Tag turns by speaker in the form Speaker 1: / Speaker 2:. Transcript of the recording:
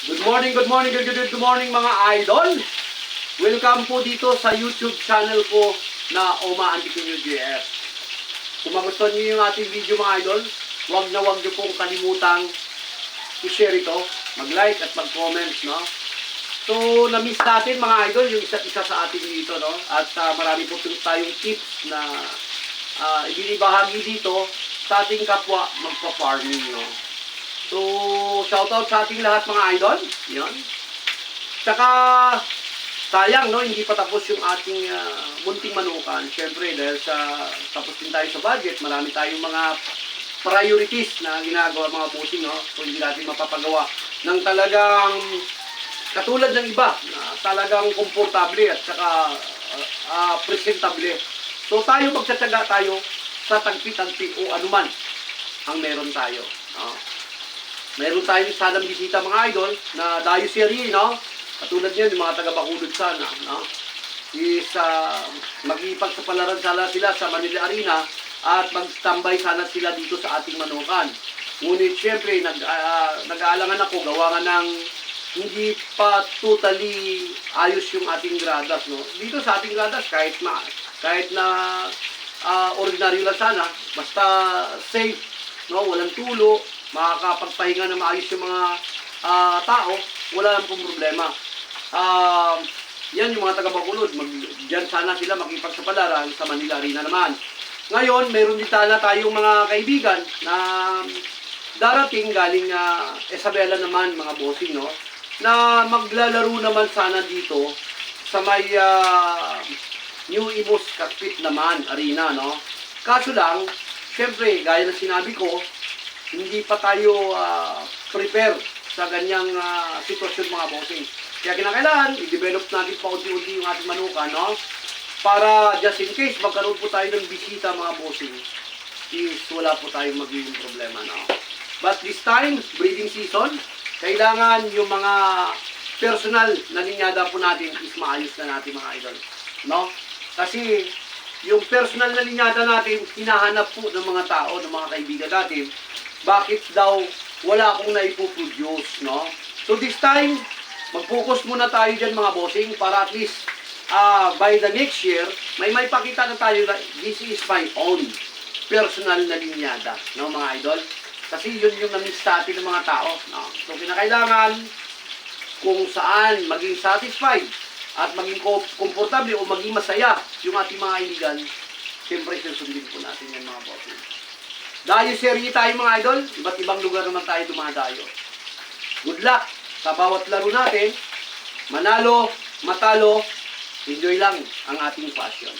Speaker 1: Good morning mga idol. Welcome po dito sa YouTube channel ko na Oma Antiquinho JF. Kung magustuhan niyo yung ating video mga idol, huwag niyo pong kalimutang i-share ito, mag-like at mag-comment, no? So, na-miss natin mga idol yung isa't isa sa atin dito, no? At marami po tayong tips na ibinibahagi dito sa ating kapwa magpa-farming, no? So, shoutout sa ating lahat mga idol. Yan. Tsaka, sayang, no? Hindi pa tapos yung ating munting manukan. Siyempre, dahil tapos din tayo sa budget, marami tayong mga priorities na ginagawa mga bossing, no? So, hindi natin mapapagawa ng talagang katulad ng iba na talagang komportable at saka presentable. So, tayo magtsatsaga tayo sa tagpi-tagpi o anuman ang meron tayo. No? Meron tayong sanang bisita mga idol na dayo seri, no? Katulad niyan, yung mga taga-Bacolod sana, no? Is mag-ipagsapalaran sana sila sa Manila Arena at mag-standby sana sila dito sa ating manukan. Ngunit syempre, nag-aalangan ako, gawa nga ng hindi pa totally ayos yung ating gradas, no? Dito sa ating gradas, kahit na ordinaryo lang sana, basta safe, no? Walang tulo, makakapagpahinga na maayos yung mga tao, wala lang pong problema. Yan yung mga taga-Bacolod, dyan sana sila makipagsapalaran sa Manila Arena naman. Ngayon, meron din sana tayong mga kaibigan na darating galing Isabela naman, mga bossing, no? Na maglalaro naman sana dito sa may New Imus Cockpit naman Arena, no? Kaso lang, syempre, gaya ng sinabi ko, hindi pa tayo prepare sa ganyang sitwasyon mga bossing. Kaya kinakailangan, i-develop natin pa unti-unti yung ating manukan, no? Para just in case magkaroon po tayo ng bisita mga bossing, is wala po tayong magiging problema, no? But this time, breeding season, kailangan yung mga personal na linyada po natin is maayos na natin mga idol, no? Kasi yung personal na linyada natin, hinahanap po ng mga tao, ng mga kaibigan natin, bakit daw wala akong naipoproduce, no? So this time, mag-focus muna tayo dyan mga bossing para at least by the next year, may pakita na tayo na this is my own personal na linyada, no mga idol? Kasi yun yung na-miss natin ng mga tao, no? So kinakailangan kung saan maging satisfied at maging komportable o maging masaya yung ating mga kaibigan, siyempre susundin po natin yan mga bossing. Dayo serye tayo mga idol, iba't ibang lugar naman tayo dumadayo. Good luck sa bawat laro natin, manalo, matalo, enjoy lang ang ating passion.